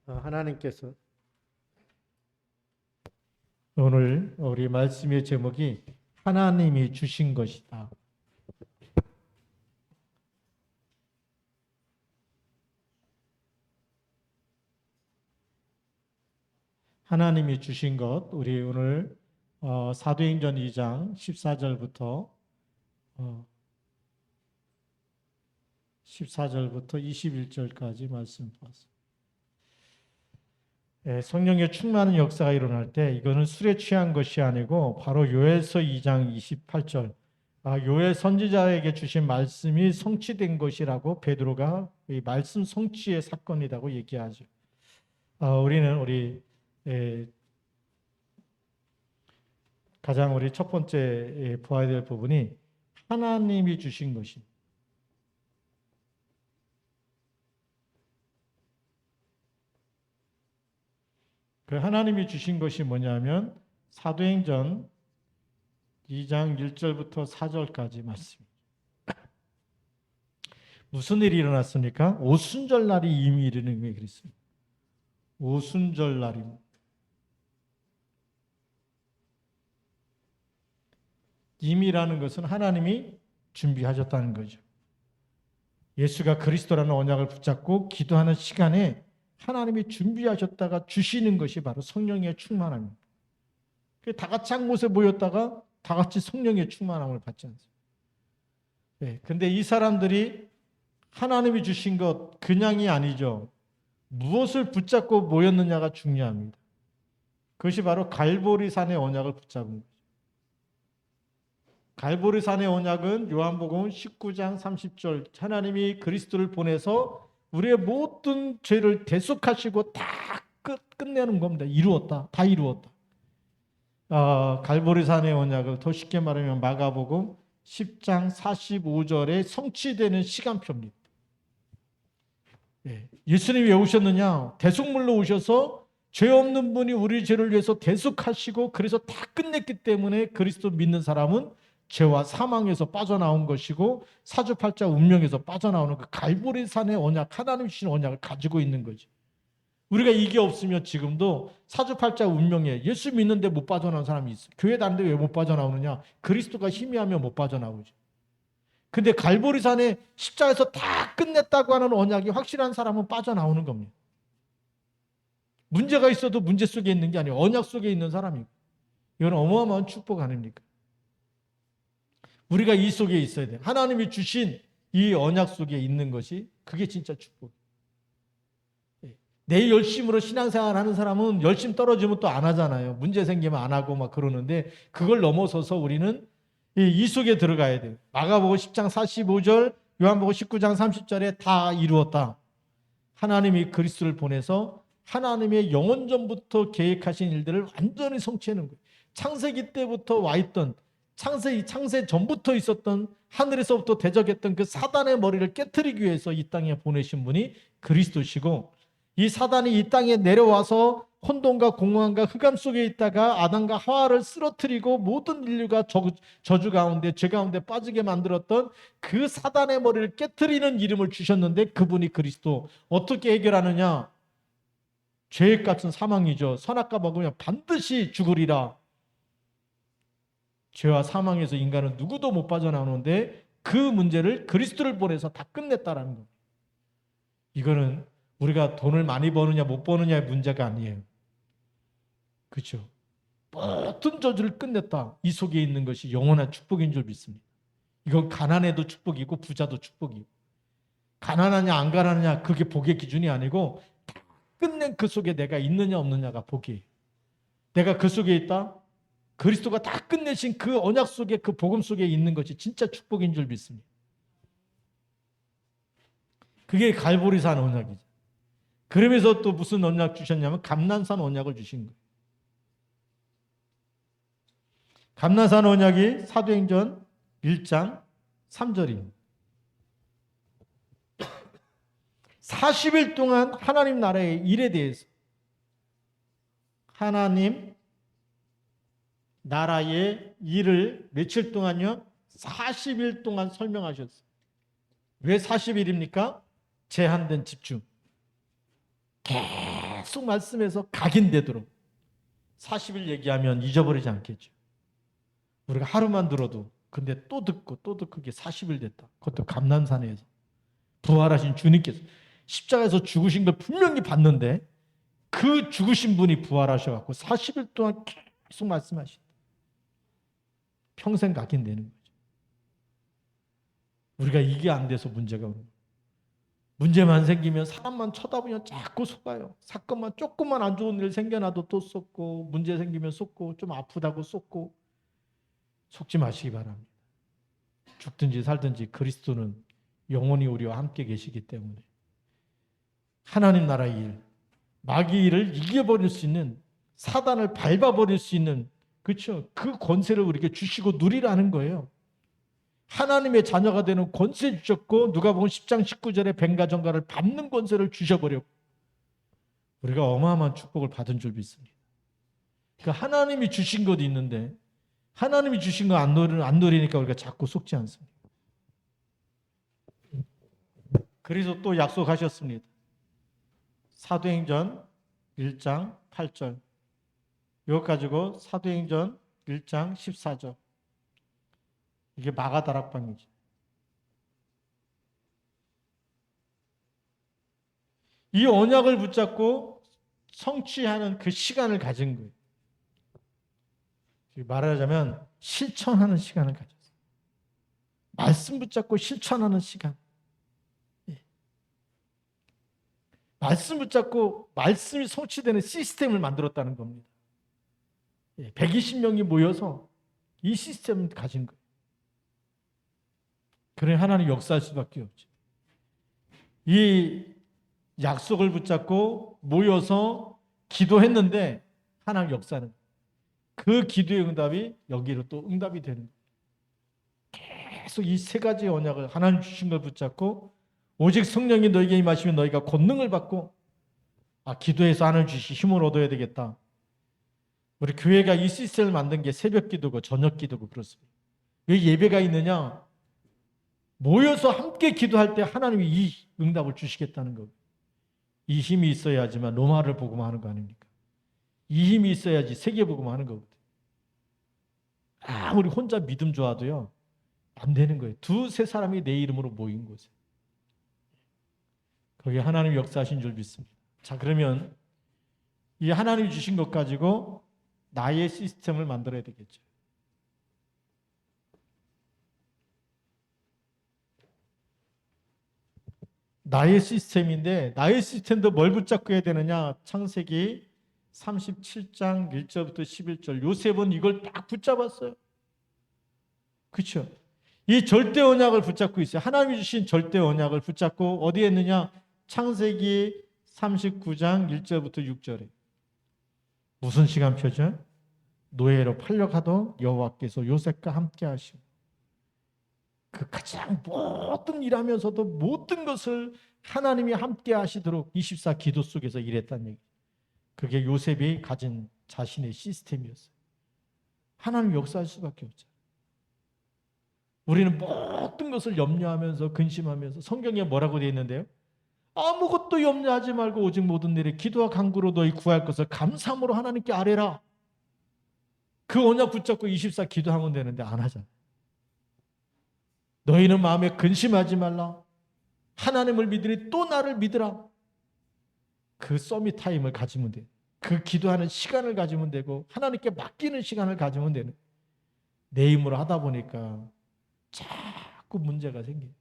하나님께서 오늘 우리 말씀의 제목이 하나님이 주신 것이다. 하나님이 주신 것, 우리 오늘 사도행전 2장 14절부터 21절까지 말씀 보았습니다. 성령의 충만한 역사가 일어날 때 이거는 술에 취한 것이 아니고 바로 요엘서 2장 28절 요엘 선지자에게 주신 말씀이 성취된 것이라고 베드로가 이 말씀 성취의 사건이라고 얘기하죠. 우리 가장 우리 첫 번째 보아야 될 부분이 하나님이 주신 것입니다. 그 하나님이 주신 것이 뭐냐면 사도행전 2장 1절부터 4절까지 말씀입니다. 무슨 일이 일어났습니까? 오순절날이 이미 이르는 게 그랬습니다. 오순절날입니다. 이미라는 것은 하나님이 준비하셨다는 거죠. 예수가 그리스도라는 언약을 붙잡고 기도하는 시간에 하나님이 준비하셨다가 주시는 것이 바로 성령의 충만함입니다. 다 같이 한 곳에 모였다가 다 같이 성령의 충만함을 받지 않습니까? 근데 이 사람들이 하나님이 주신 것 그냥이 아니죠. 무엇을 붙잡고 모였느냐가 중요합니다. 그것이 바로 갈보리산의 언약을 붙잡은 거죠. 갈보리산의 언약은 요한복음 19장 30절 하나님이 그리스도를 보내서 우리의 모든 죄를 대속하시고 다 끝내는 겁니다. 이루었다. 다 이루었다. 갈보리산의 언약을 더 쉽게 말하면 마가복음 10장 45절에 성취되는 시간표입니다. 예수님이 왜 오셨느냐? 대속물로 오셔서 죄 없는 분이 우리 죄를 위해서 대속하시고 그래서 다 끝냈기 때문에 그리스도 믿는 사람은 죄와 사망에서 빠져나온 것이고 사주팔자 운명에서 빠져나오는 그 갈보리산의 언약, 하나님 주신 언약을 가지고 있는 거지. 우리가 이게 없으면 지금도 사주팔자 운명에 예수 믿는데 못 빠져나온 사람이 있어. 교회 다니는데 왜 못 빠져나오느냐? 그리스도가 희미하면 못 빠져나오지. 근데 갈보리산에 십자가에서 다 끝냈다고 하는 언약이 확실한 사람은 빠져나오는 겁니다. 문제가 있어도 문제 속에 있는 게 아니에요. 언약 속에 있는 사람이고. 이건 어마어마한 축복 아닙니까? 우리가 이 속에 있어야 돼요. 하나님이 주신 이 언약 속에 있는 것이 그게 진짜 축복이에요. 내 열심으로 신앙생활 하는 사람은 열심 떨어지면 또 안 하잖아요. 문제 생기면 안 하고 막 그러는데 그걸 넘어서서 우리는 이 속에 들어가야 돼요. 마가복음 10장 45절, 요한복음 19장 30절에 다 이루었다. 하나님이 그리스도를 보내서 하나님의 영원전부터 계획하신 일들을 완전히 성취하는 거예요. 창세기 때부터 와 있던 창세 전부터 있었던 하늘에서부터 대적했던 그 사단의 머리를 깨트리기 위해서 이 땅에 보내신 분이 그리스도시고 이 사단이 이 땅에 내려와서 혼돈과 공허함과 흑암 속에 있다가 아담과 하와를 쓰러뜨리고 모든 인류가 저주 가운데 죄 가운데 빠지게 만들었던 그 사단의 머리를 깨트리는 이름을 주셨는데 그분이 그리스도. 어떻게 해결하느냐? 죄의 값은 사망이죠. 선악과 먹으면 반드시 죽으리라. 죄와 사망에서 인간은 누구도 못 빠져나오는데 그 문제를 그리스도를 보내서 다 끝냈다라는 겁니다. 이거는 우리가 돈을 많이 버느냐 못 버느냐의 문제가 아니에요. 그렇죠? 모든 저주를 끝냈다. 이 속에 있는 것이 영원한 축복인 줄 믿습니다. 이건 가난해도 축복이고 부자도 축복이고 가난하냐 안 가난하냐 그게 복의 기준이 아니고 다 끝낸 그 속에 내가 있느냐 없느냐가 복이에요. 내가 그 속에 있다? 그리스도가 다 끝내신 그 언약 속에 그 복음 속에 있는 것이 진짜 축복인 줄 믿습니다. 그게 갈보리산 언약이죠. 그러면서 또 무슨 언약 주셨냐면 감난산 언약을 주신 거예요. 감난산 언약이 사도행전 1장 3절입니다. 40일 동안 하나님 나라의 일에 대해서 하나님 나라의 일을 며칠 동안요? 40일 동안 설명하셨어요. 왜 40일입니까? 제한된 집중. 계속 말씀에서 각인되도록 40일 얘기하면 잊어버리지 않겠죠. 우리가 하루만 들어도 근데 또 듣고 또 듣고 그게 40일 됐다. 그것도 감람산에서 부활하신 주님께서 십자가에서 죽으신 걸 분명히 봤는데 그 죽으신 분이 부활하셔갖고 40일 동안 계속 말씀하신다. 평생 각인되는 거죠. 우리가 이게 안 돼서 문제가 오는 거예요. 문제만 생기면 사람만 쳐다보면 자꾸 속아요. 사건만 조금만 안 좋은 일 생겨나도 또 쏟고 문제 생기면 쏟고 좀 아프다고 쏟고 속지 마시기 바랍니다. 죽든지 살든지 그리스도는 영원히 우리와 함께 계시기 때문에 하나님 나라의 일, 마귀의 일을 이겨버릴 수 있는 사단을 밟아버릴 수 있는 그렇죠. 그 권세를 우리에게 주시고 누리라는 거예요. 하나님의 자녀가 되는 권세 주셨고 누가복음 10장 19절에 뱀과 정갈을 밟는 권세를 주셔버렸고 우리가 어마어마한 축복을 받은 줄 믿습니다. 그러니까 하나님이 주신 것도 있는데 하나님이 주신 거 안 노리니까 우리가 자꾸 속지 않습니다. 그래서 또 약속하셨습니다. 사도행전 1장 8절 이것 가지고 사도행전 1장 14절 이게 마가다락방이죠. 이 언약을 붙잡고 성취하는 그 시간을 가진 거예요. 말하자면 실천하는 시간을 가졌어요. 말씀 붙잡고 실천하는 시간. 말씀 붙잡고 말씀이 성취되는 시스템을 만들었다는 겁니다. 120명이 모여서 이 시스템을 가진 거예요. 그래 하나님 역사할 수밖에 없죠. 이 약속을 붙잡고 모여서 기도했는데 하나님 역사는 거예요. 그 기도의 응답이 여기로 또 응답이 되는 거예요. 계속 이 세 가지 언약을 하나님 주신 걸 붙잡고 오직 성령이 너에게 임하시면 너희가 권능을 받고 기도해서 하나님 주시 힘을 얻어야 되겠다. 우리 교회가 이 시스템을 만든 게 새벽 기도고 저녁 기도고 그렇습니다. 왜 예배가 있느냐? 모여서 함께 기도할 때 하나님이 이 응답을 주시겠다는 거예요. 이 힘이 있어야지만 로마를 복음화 하는 거 아닙니까? 이 힘이 있어야지 세계 복음화 하는 거거든요. 아무리 혼자 믿음 좋아도요 안 되는 거예요. 두세 사람이 내 이름으로 모인 곳에 거기에 하나님 역사하신 줄 믿습니다. 자, 그러면 이 하나님이 주신 것 가지고 나의 시스템을 만들어야 되겠죠. 나의 시스템인데 나의 시스템도 뭘 붙잡고 해야 되느냐? 창세기 37장 1절부터 11절 요셉은 이걸 딱 붙잡았어요. 그렇죠? 이 절대 언약을 붙잡고 있어요. 하나님이 주신 절대 언약을 붙잡고 어디에 있느냐? 창세기 39장 1절부터 6절에 무슨 시간표죠? 노예로 팔려가도 여호와께서 요셉과 함께 하시고 그 가장 모든 일하면서도 모든 것을 하나님이 함께 하시도록 24 기도 속에서 일했다는 얘기. 그게 요셉이 가진 자신의 시스템이었어요. 하나님 역사할 수밖에 없죠. 우리는 모든 것을 염려하면서 근심하면서 성경에 뭐라고 되어 있는데요? 아무것도 염려하지 말고 오직 모든 일에 기도와 간구로 너희 구할 것을 감사함으로 하나님께 아뢰라. 그 언약 붙잡고 24 기도하면 되는데 안 하잖아요. 너희는 마음에 근심하지 말라. 하나님을 믿으니 또 나를 믿으라. 그 서밋 타임을 가지면 돼요. 그 기도하는 시간을 가지면 되고 하나님께 맡기는 시간을 가지면 되는. 내 힘으로 하다 보니까 자꾸 문제가 생겨요.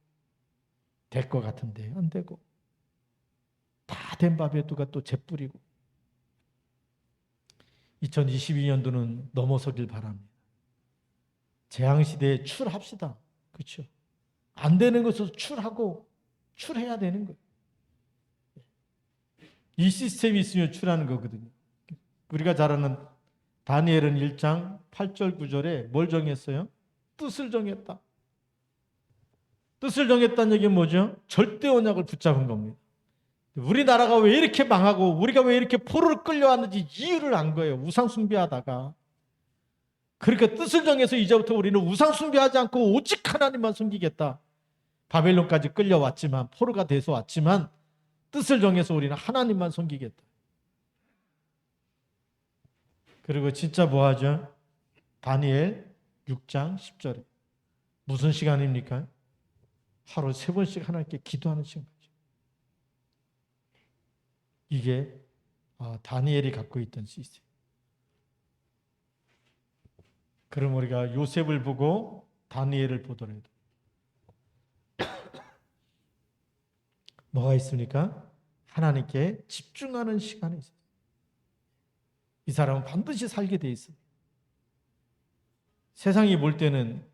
될 것 같은데 안 되고 다 된 밥에 누가 또 재뿌리고 2022년도는 넘어서길 바랍니다. 재앙시대에 출합시다. 그렇죠? 안 되는 것을 출하고 출해야 되는 거예요. 이 시스템이 있으면 출하는 거거든요. 우리가 잘 아는 다니엘은 1장 8절 9절에 뭘 정했어요? 뜻을 정했다. 뜻을 정했다는 얘기는 뭐죠? 절대 언약을 붙잡은 겁니다. 우리나라가 왜 이렇게 망하고 우리가 왜 이렇게 포로를 끌려왔는지 이유를 안 거예요. 우상 숭배하다가. 그러니까 뜻을 정해서 이제부터 우리는 우상 숭배하지 않고 오직 하나님만 섬기겠다. 바벨론까지 끌려왔지만 포로가 돼서 왔지만 뜻을 정해서 우리는 하나님만 섬기겠다. 그리고 진짜 뭐 하죠? 다니엘 6장 10절에 무슨 시간입니까? 하루 3번씩 하나님께 기도하는 시간이죠. 이게 다니엘이 갖고 있던 시스템. 그럼 우리가 요셉을 보고 다니엘을 보더라도 뭐가 있습니까? 하나님께 집중하는 시간이 있어요. 이 사람은 반드시 살게 돼 있어요. 세상이 볼 때는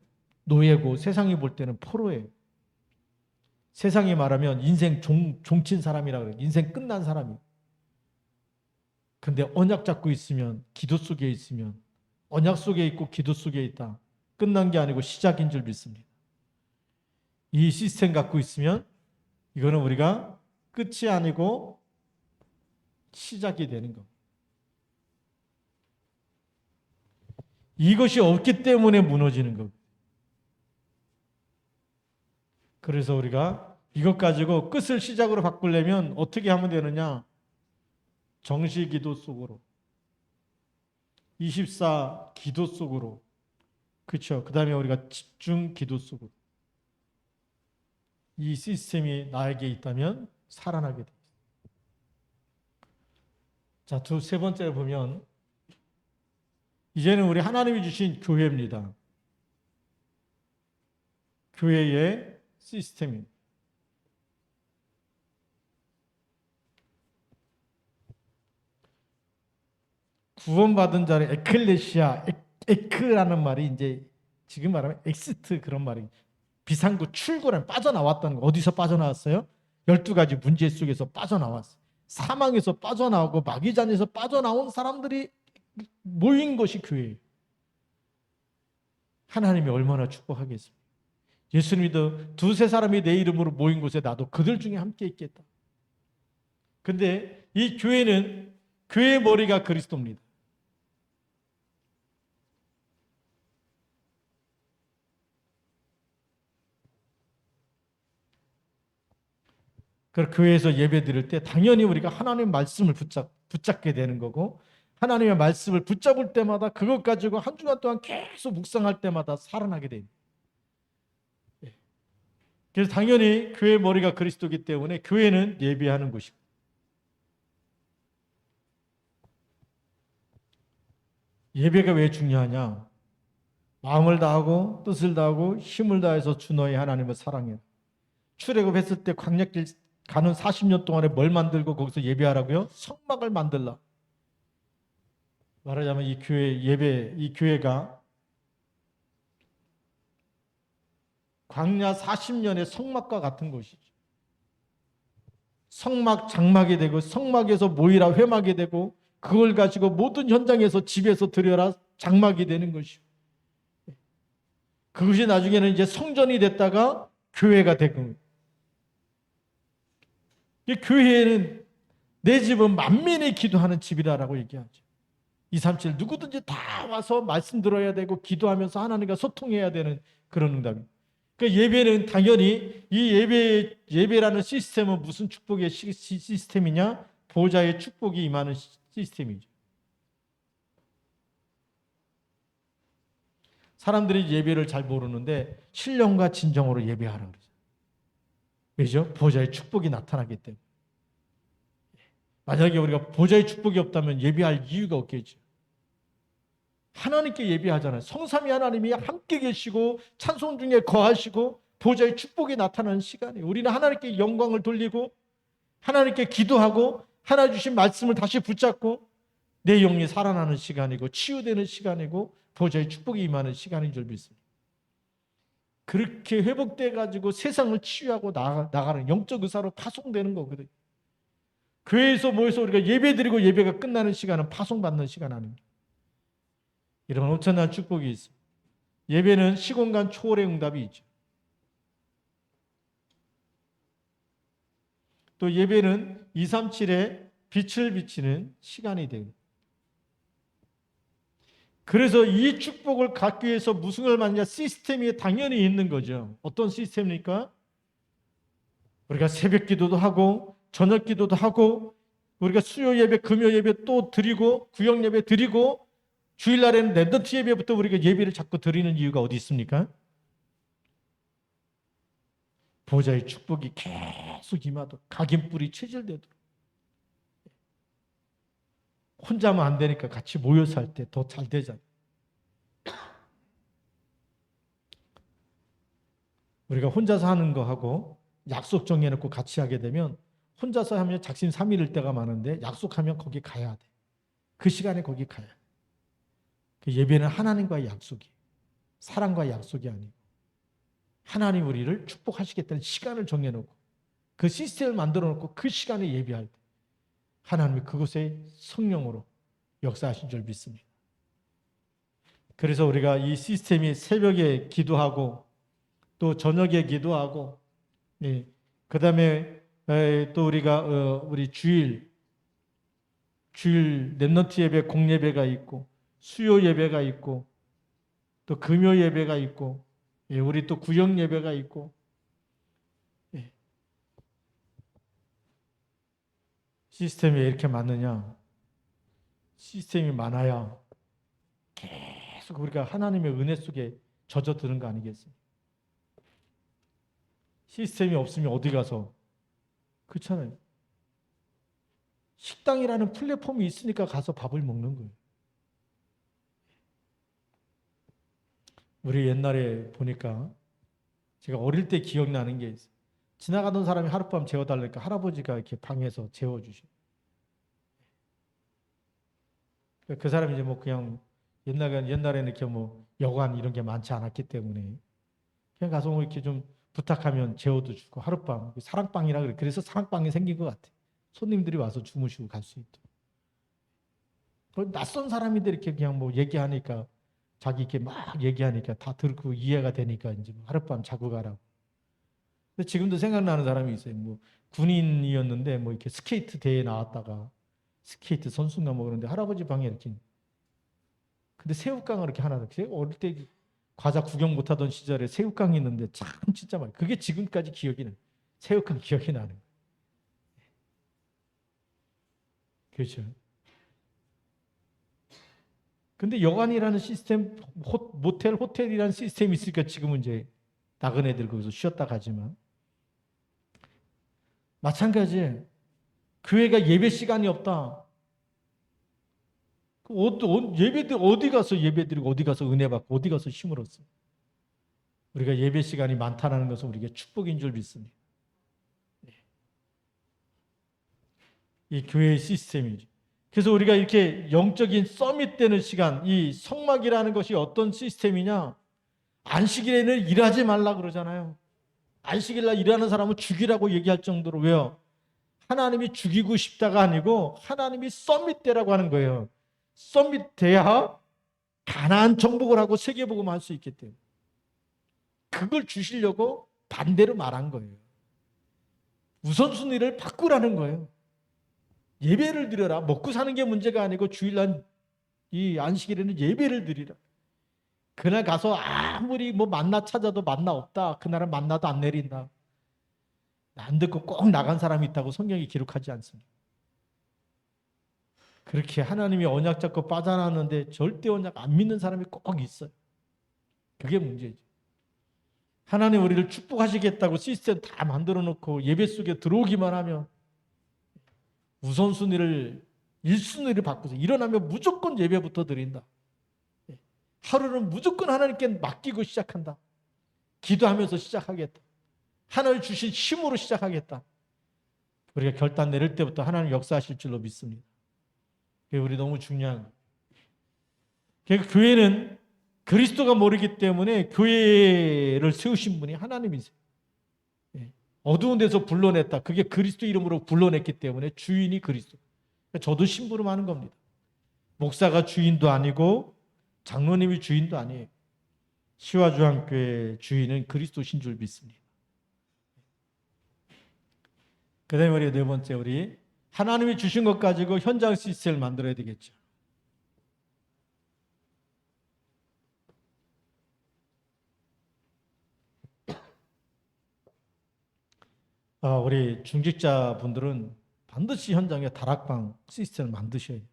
노예고 세상이 볼 때는 포로예요. 세상이 말하면 인생 종친 사람이라 그래요. 인생 끝난 사람이에요. 근데 언약 잡고 있으면, 기도 속에 있으면, 언약 속에 있고 기도 속에 있다. 끝난 게 아니고 시작인 줄 믿습니다. 이 시스템 갖고 있으면 이거는 우리가 끝이 아니고 시작이 되는 겁니다. 이것이 없기 때문에 무너지는 겁니다. 그래서 우리가 이것 가지고 끝을 시작으로 바꾸려면 어떻게 하면 되느냐? 정시 기도 속으로, 24 기도 속으로, 그렇죠? 그 다음에 우리가 집중 기도 속으로. 이 시스템이 나에게 있다면 살아나게 됩니다. 자, 세 번째로 보면 이제는 우리 하나님이 주신 교회입니다. 교회의 시스템입니다. 구원받은 자를 에클레시아, 에크라는 말이 이제 지금 말하면 엑시트 그런 말이 비상구 출구라는 빠져나왔다는 거. 어디서 빠져나왔어요? 12가지 문제 속에서 빠져나왔어요. 사망에서 빠져나오고 마귀잔에서 빠져나온 사람들이 모인 것이 교회예요. 하나님이 얼마나 축복하겠습니까? 예수님도 2-3 사람이 내 이름으로 모인 곳에 나도 그들 중에 함께 있겠다. 근데 이 교회는 교회의 머리가 그리스도입니다. 그 교회에서 예배 드릴 때 당연히 우리가 하나님의 말씀을 붙잡게 되는 거고, 하나님의 말씀을 붙잡을 때마다 그것 가지고 한 주간 동안 계속 묵상할 때마다 살아나게 됩니다. 그래서 당연히 교회의 머리가 그리스도이기 때문에 교회는 예배하는 곳이고, 예배가 왜 중요하냐? 마음을 다하고 뜻을 다하고 힘을 다해서 주 너의 하나님을 사랑해. 출애굽했을 때 광야길 가는 40년 동안에 뭘 만들고 거기서 예배하라고요? 성막을 만들라. 말하자면 이 교회 예배, 이 교회가 광야 40년의 성막과 같은 것이죠. 성막 장막이 되고 성막에서 모이라 회막이 되고 그걸 가지고 모든 현장에서 집에서 드려라 장막이 되는 것이고, 그것이 나중에는 이제 성전이 됐다가 교회가 되고, 이 교회는 내 집은 만민이 기도하는 집이라고 얘기하죠. 237 누구든지 다 와서 말씀 들어야 되고 기도하면서 하나님과 소통해야 되는 그런 응답입니다. 그 예배는 당연히 이 예배라는 시스템은 무슨 축복의 시스템이냐? 보좌의 축복이 임하는 시스템이죠. 사람들이 예배를 잘 모르는데 신령과 진정으로 예배하라 그러죠. 왜죠? 보좌의 축복이 나타나기 때문에. 만약에 우리가 보좌의 축복이 없다면 예배할 이유가 없겠죠. 하나님께 예배하잖아요. 성삼위 하나님이 함께 계시고 찬송 중에 거하시고 보좌의 축복이 나타나는 시간이에요. 우리는 하나님께 영광을 돌리고 하나님께 기도하고 하나 주신 말씀을 다시 붙잡고 내 영이 살아나는 시간이고 치유되는 시간이고 보좌의 축복이 임하는 시간인 줄 믿습니다. 그렇게 회복돼 가지고 세상을 치유하고 나가는 영적 의사로 파송되는 거거든요. 교회에서 모여서 우리가 예배드리고 예배가 끝나는 시간은 파송받는 시간 아닙니다. 이런 엄청난 축복이 있습니다. 예배는 시공간 초월의 응답이 있죠. 또 예배는 237에 빛을 비치는 시간이 됩니다. 그래서 이 축복을 갖기 위해서 무슨 걸 만드냐? 시스템이 당연히 있는 거죠. 어떤 시스템입니까? 우리가 새벽 기도도 하고 저녁 기도도 하고 우리가 수요 예배, 금요 예배 또 드리고 구역 예배 드리고 주일날에는 랜더트 예배부터 우리가 예배를 자꾸 드리는 이유가 어디 있습니까? 보좌의 축복이 계속 임하도록, 각인뿔이 체질되도록. 혼자만 안 되니까 같이 모여서 할 때 더 잘 되잖아요. 우리가 혼자서 하는 거하고 약속 정해놓고 같이 하게 되면 혼자서 하면 작심삼일일 때가 많은데 약속하면 거기 가야 돼. 그 시간에 거기 가야 돼. 그 예배는 하나님과의 약속이, 사랑과의 약속이 아니고 하나님 우리를 축복하시겠다는 시간을 정해놓고 그 시스템을 만들어놓고 그 시간에 예배할 때 하나님이 그곳에 성령으로 역사하신 줄 믿습니다. 그래서 우리가 이 시스템이 새벽에 기도하고 또 저녁에 기도하고, 그 다음에 또 우리가 우리 주일 렘넌트 예배, 공예배가 있고 수요 예배가 있고 또 금요 예배가 있고, 우리 또 구역 예배가 있고, 시스템이 왜 이렇게 많느냐? 시스템이 많아야 계속 우리가 하나님의 은혜 속에 젖어드는 거 아니겠습니까? 시스템이 없으면 어디 가서, 그렇잖아요. 식당이라는 플랫폼이 있으니까 가서 밥을 먹는 거예요. 우리 옛날에 보니까 제가 어릴 때 기억나는 게 있어요. 지나가던 사람이 하룻밤 재워달라니까 할아버지가 이렇게 방에서 재워주셔. 그 사람이 이제 뭐 그냥 옛날에는 이렇게 뭐 여관 이런 게 많지 않았기 때문에 그냥 가서 뭐 이렇게 좀 부탁하면 재워도 주고 하룻밤 사랑방이라 그래. 그래서 사랑방이 생긴 것 같아. 손님들이 와서 주무시고 갈 수 있도록. 낯선 사람인데 이렇게 그냥 뭐 얘기하니까 자기 이렇게 막 얘기하니까 다 듣고 이해가 되니까 이제 하룻밤 자고 가라고. 근데 지금도 생각나는 사람이 있어요. 뭐 군인이었는데 뭐 이렇게 스케이트 대회에 나왔다가 스케이트 선수인가 뭐 그러는데 할아버지 방에 이렇게. 근데 새우깡을 이렇게 하나 이렇게 어릴 때 과자 구경 못하던 시절에 새우깡이 있는데 참 진짜 많이. 그게 지금까지 기억이 나. 새우깡 기억이 나는 거예요. 그렇죠. 근데 여관이라는 시스템, 모텔, 호텔이라는 시스템이 있으니까 지금은 이제 나그네들 거기서 쉬었다 가지만 마찬가지예요. 교회가 예배 시간이 없다. 예배들 어디 가서 예배드리고 어디 가서 은혜 받고 어디 가서 힘을 얻어. 우리가 예배 시간이 많다는 것은 우리에게 축복인 줄 믿습니다. 이 교회의 시스템이죠. 그래서 우리가 이렇게 영적인 서밋 되는 시간, 이 성막이라는 것이 어떤 시스템이냐? 안식일에는 일하지 말라 그러잖아요. 안식일 날 일하는 사람은 죽이라고 얘기할 정도로. 왜요? 하나님이 죽이고 싶다가 아니고 하나님이 서밋 되라고 하는 거예요. 서밋 돼야 가나안 정복을 하고 세계복음을 할 수 있기 때문에 그걸 주시려고 반대로 말한 거예요. 우선순위를 바꾸라는 거예요. 예배를 드려라. 먹고 사는 게 문제가 아니고 주일날 이 안식일에는 예배를 드리라. 그날 가서 아무리 뭐 만나 찾아도 만나 없다. 그날은 만나도 안 내린다. 안 듣고 꼭 나간 사람이 있다고 성경이 기록하지 않습니다. 그렇게 하나님이 언약 잡고 빠져나왔는데 절대 언약 안 믿는 사람이 꼭 있어요. 그게 문제죠. 하나님 우리를 축복하시겠다고 시스템 다 만들어 놓고 예배 속에 들어오기만 하면 우선순위를 1순위를 바꾸서 일어나면 무조건 예배부터 드린다. 하루는 무조건 하나님께 맡기고 시작한다. 기도하면서 시작하겠다. 하나님 주신 힘으로 시작하겠다. 우리가 결단 내릴 때부터 하나님 역사하실 줄로 믿습니다. 그게 우리 너무 중요한 거예요. 그러니까 교회는 그리스도가 모르기 때문에 교회를 세우신 분이 하나님이세요. 어두운 데서 불러냈다. 그게 그리스도 이름으로 불러냈기 때문에 주인이 그리스도. 저도 심부름하는 겁니다. 목사가 주인도 아니고 장로님이 주인도 아니에요. 시와주한교회 주인은 그리스도신 줄 믿습니다. 그 다음에 우리 네 번째, 우리 하나님이 주신 것 가지고 현장 시스템을 만들어야 되겠죠. 우리 중직자분들은 반드시 현장에 다락방 시스템을 만드셔야 돼요.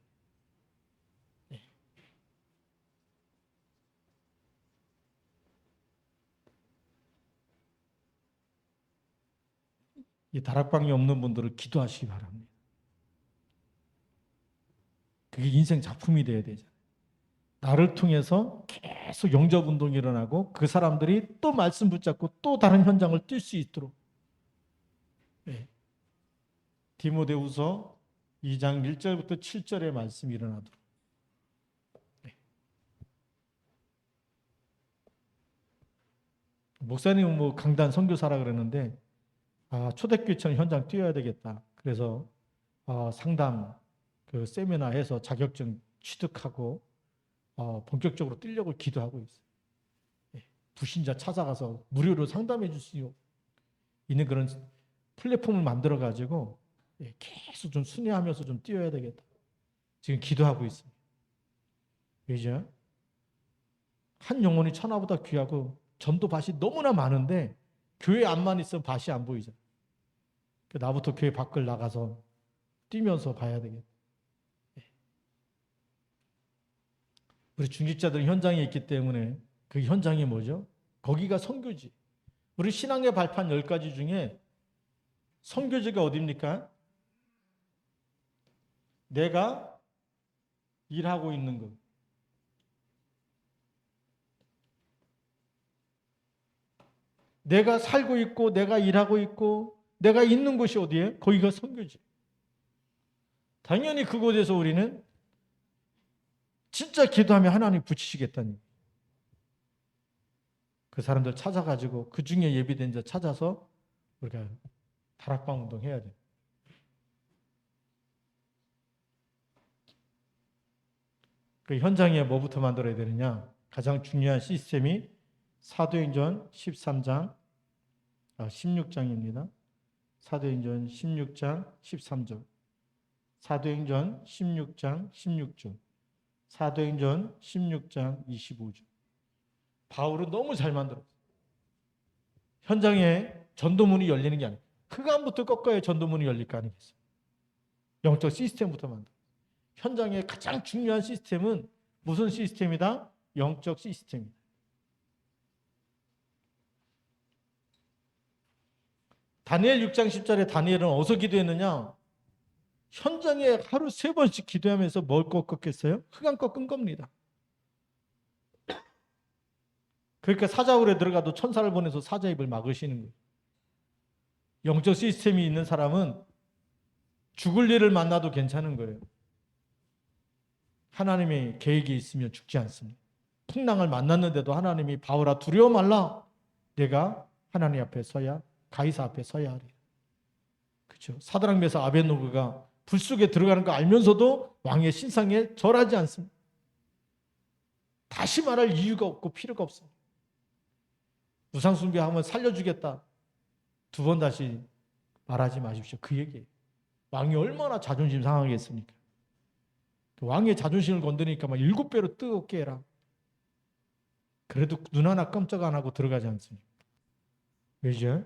이 다락방이 없는 분들은 기도하시기 바랍니다. 그게 인생 작품이 돼야 되잖아요. 나를 통해서 계속 영접 운동이 일어나고 그 사람들이 또 말씀 붙잡고 또 다른 현장을 뛸 수 있도록. 네. 디모데후서 2장 1절부터 7절의 말씀이 일어나도록. 네. 목사님은 뭐 강단 선교사라 그러는데 초대교회처럼 현장 뛰어야 되겠다. 그래서 상담 그 세미나 해서 자격증 취득하고 본격적으로 뛰려고 기도하고 있어요. 예. 불신자 찾아가서 무료로 상담해 줄 수 있는 그런 플랫폼을 만들어 가지고 계속 좀 순회하면서 좀 뛰어야 되겠다. 지금 기도하고 있습니다. 왜죠? 한 영혼이 천하보다 귀하고 전도 밭이 너무나 많은데 교회 안만 있으면 밭이 안 보이잖아. 나부터 교회 밖을 나가서 뛰면서 봐야 되겠다. 우리 중직자들은 현장에 있기 때문에 그 현장이 뭐죠? 거기가 선교지. 우리 신앙의 발판 10가지 중에 선교지가 어디입니까? 내가 일하고 있는 것. 내가 살고 있고 내가 일하고 있고 내가 있는 곳이 어디에? 거기가 선교지. 당연히 그곳에서 우리는 진짜 기도하면 하나님 붙이시겠다니. 그 사람들 찾아가지고 그 중에 예비된 자 찾아서 우리가 다락방 운동해야 돼. 그 현장에 뭐부터 만들어야 되느냐? 가장 중요한 시스템이 사도행전 13장, 16장입니다. 사도행전 16장 13절. 사도행전 16장 16절. 사도행전 16장 25절. 바울은 너무 잘 만들었어요. 현장에 전도문이 열리는 게 아니에요. 흑암부터 꺾어야 전도문이 열릴 거 아니겠어요. 영적 시스템부터 만들어요. 현장의 가장 중요한 시스템은 무슨 시스템이다? 영적 시스템이다. 다니엘 6장 10절에 다니엘은 어디서 기도했느냐? 현장에 하루 3번씩 기도하면서 뭘 꺾었겠어요? 흑암 꺾은 겁니다. 그러니까 사자굴에 들어가도 천사를 보내서 사자 입을 막으시는 거예요. 영적 시스템이 있는 사람은 죽을 일을 만나도 괜찮은 거예요. 하나님의 계획이 있으면 죽지 않습니다. 풍랑을 만났는데도 하나님이 바울아 두려워 말라. 내가 하나님 앞에 서야 가이사 앞에 서야 하리. 그렇죠. 사드락 메삭 아벳노고가 불 속에 들어가는 거 알면서도 왕의 신상에 절하지 않습니다. 다시 말할 이유가 없고 필요가 없습니다. 우상 숭배하면 살려주겠다. 2번 다시 말하지 마십시오. 그 얘기예요. 왕이 얼마나 자존심 상하겠습니까? 왕의 자존심을 건드리니까 막 7배로 뜨겁게 해라. 그래도 눈 하나 깜짝 안 하고 들어가지 않습니까? 왜죠?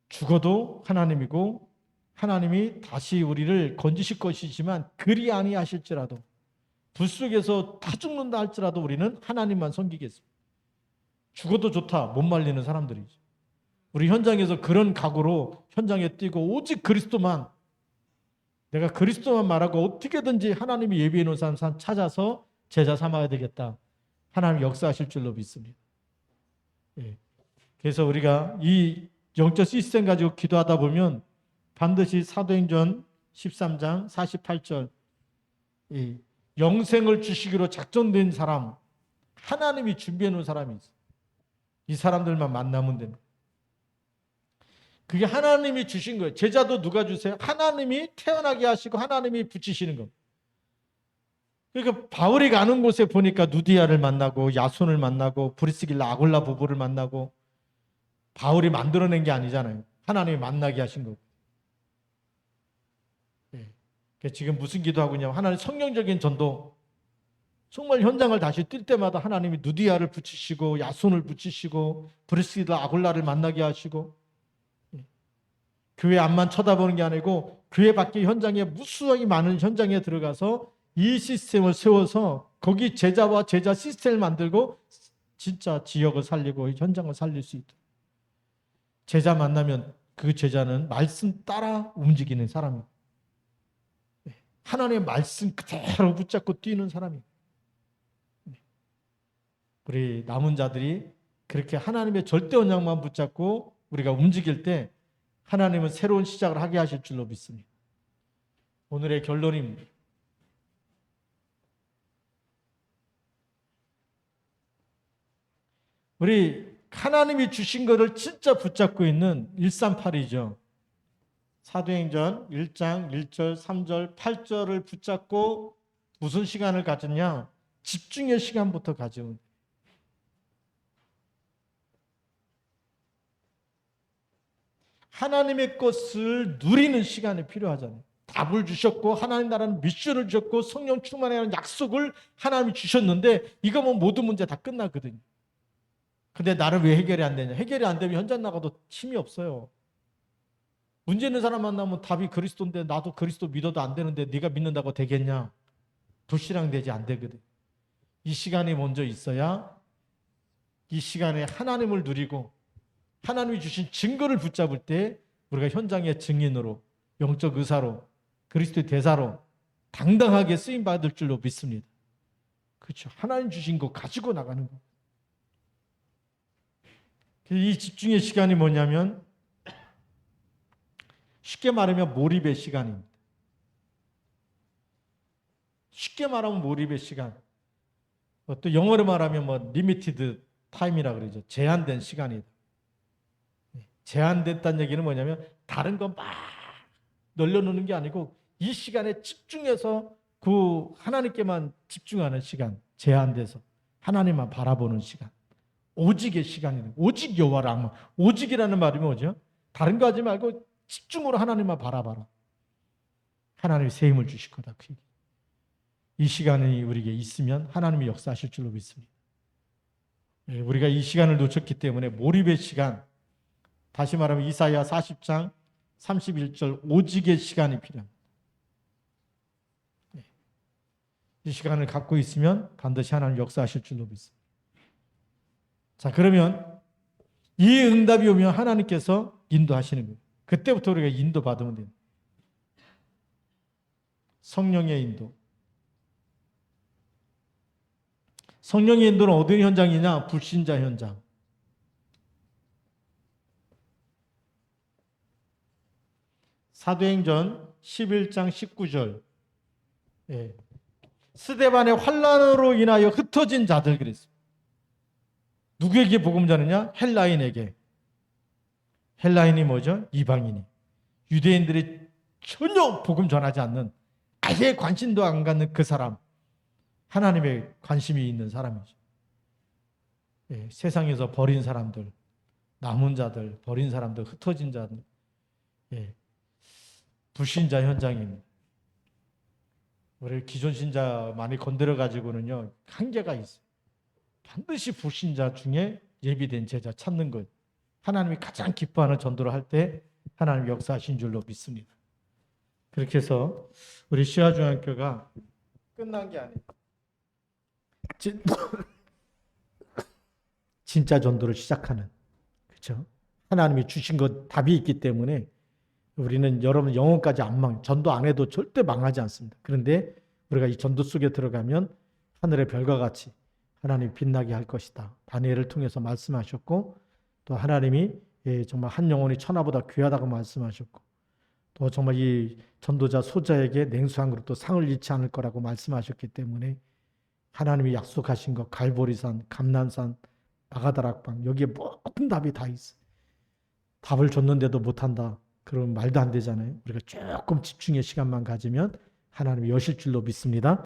죽어도 하나님이고 하나님이 다시 우리를 건지실 것이지만 그리 아니하실지라도 불 속에서 다 죽는다 할지라도 우리는 하나님만 섬기겠습니다. 죽어도 좋다 못 말리는 사람들이죠. 우리 현장에서 그런 각오로 현장에 뛰고 오직 그리스도만, 내가 그리스도만 말하고 어떻게든지 하나님이 예비해 놓은 사람 찾아서 제자 삼아야 되겠다. 하나님 역사하실 줄로 믿습니다. 그래서 우리가 이 영적 시스템 가지고 기도하다 보면 반드시 사도행전 13장 48절 영생을 주시기로 작정된 사람, 하나님이 준비해 놓은 사람이 있어요. 이 사람들만 만나면 됩니다. 그게 하나님이 주신 거예요. 제자도 누가 주세요? 하나님이 태어나게 하시고 하나님이 붙이시는 겁니다. 그러니까 바울이 가는 곳에 보니까 누디아를 만나고 야손을 만나고 브리스길라 아굴라 부부를 만나고, 바울이 만들어낸 게 아니잖아요. 하나님이 만나게 하신 거고. 그러니까 지금 무슨 기도하고 있냐면 하나님 성령적인 전도, 정말 현장을 다시 뛸 때마다 하나님이 누디아를 붙이시고 야손을 붙이시고 브리스길라 아굴라를 만나게 하시고, 교회 앞만 쳐다보는 게 아니고 교회 밖에 현장에 무수하게 많은 현장에 들어가서 이 시스템을 세워서 거기 제자와 제자 시스템을 만들고 진짜 지역을 살리고 현장을 살릴 수 있도록. 제자 만나면 그 제자는 말씀 따라 움직이는 사람이에요. 하나님의 말씀 그대로 붙잡고 뛰는 사람이에요. 우리 남은 자들이 그렇게 하나님의 절대 언약만 붙잡고 우리가 움직일 때 하나님은 새로운 시작을 하게 하실 줄로 믿습니다. 오늘의 결론입니다. 우리 하나님이 주신 것을 진짜 붙잡고 있는 138이죠. 사도행전 1장 1절, 3절, 8절을 붙잡고 무슨 시간을 가졌냐? 집중의 시간부터 가져온. 하나님의 것을 누리는 시간이 필요하잖아요. 답을 주셨고 하나님 나라는 미션을 주셨고 성령 충만이라는 약속을 하나님이 주셨는데 이거 뭐 모든 문제 다 끝나거든요. 근데 나를 왜 해결이 안 되냐? 해결이 안 되면 현장 나가도 힘이 없어요. 문제 있는 사람 만나면 답이 그리스도인데 나도 그리스도 믿어도 안 되는데 네가 믿는다고 되겠냐? 불신앙 되지 안 되거든. 이 시간이 먼저 있어야 이 시간에 하나님을 누리고 하나님이 주신 증거를 붙잡을 때 우리가 현장의 증인으로 영적 의사로 그리스도의 대사로 당당하게 쓰임 받을 줄로 믿습니다. 그렇죠. 하나님 주신 거 가지고 나가는 거. 이 집중의 시간이 뭐냐면 쉽게 말하면 몰입의 시간입니다. 쉽게 말하면 몰입의 시간. 또 영어로 말하면 뭐 리미티드 타임이라 그러죠. 제한된 시간이다. 제한됐다는 얘기는 뭐냐면 다른 거 막 널려놓는 게 아니고 이 시간에 집중해서 그 하나님께만 집중하는 시간, 제한돼서 하나님만 바라보는 시간. 오직의 시간이에요. 오직 여호와를 악망. 오직이라는 말이 뭐죠? 다른 거 하지 말고 집중으로 하나님만 바라봐라. 하나님이 새 힘을 주실 거다. 그 얘기. 이 시간이 우리에게 있으면 하나님이 역사하실 줄로 믿습니다. 우리가 이 시간을 놓쳤기 때문에 몰입의 시간, 다시 말하면 이사야 40장 31절 오직의 시간이 필요합니다. 이 시간을 갖고 있으면 반드시 하나님 역사하실 줄로 믿습니다. 자, 그러면 이 응답이 오면 하나님께서 인도하시는 거예요. 그때부터 우리가 인도받으면 됩니다. 성령의 인도. 성령의 인도는 어떤 현장이냐? 불신자 현장. 사도행전 11장 19절. 스데반의 환난으로 인하여 흩어진 자들 그랬어요. 누구에게 복음 전하냐? 헬라인에게. 헬라인이 뭐죠? 이방인이. 유대인들이 전혀 복음 전하지 않는 아예 관심도 안 갖는 그 사람. 하나님의 관심이 있는 사람이죠. 세상에서 버린 사람들, 남은 자들, 버린 사람들, 흩어진 자들. 불신자 현장입니다. 우리 기존 신자 많이 건드려 가지고는요 한계가 있어요. 반드시 불신자 중에 예비된 제자 찾는 것. 하나님이 가장 기뻐하는 전도를 할 때 하나님 역사하신 줄로 믿습니다. 그렇게 해서 우리 시아중학교가 끝난 게 아니에요. 진짜 전도를 시작하는, 그렇죠? 하나님이 주신 것 답이 있기 때문에 우리는 여러분 영혼까지 안 망, 전도 안 해도 절대 망하지 않습니다. 그런데 우리가 이 전도 속에 들어가면 하늘의 별과 같이 하나님이 빛나게 할 것이다. 다니엘을 통해서 말씀하셨고 또 하나님이 정말 한 영혼이 천하보다 귀하다고 말씀하셨고 또 정말 이 전도자 소자에게 냉수한 그릇도 상을 잃지 않을 거라고 말씀하셨기 때문에 하나님이 약속하신 것 갈보리산, 감난산, 바가다락방 여기에 모든 답이 다 있어요. 답을 줬는데도 못한다. 그러면 말도 안 되잖아요. 우리가 조금 집중의 시간만 가지면 하나님이 여실 줄로 믿습니다.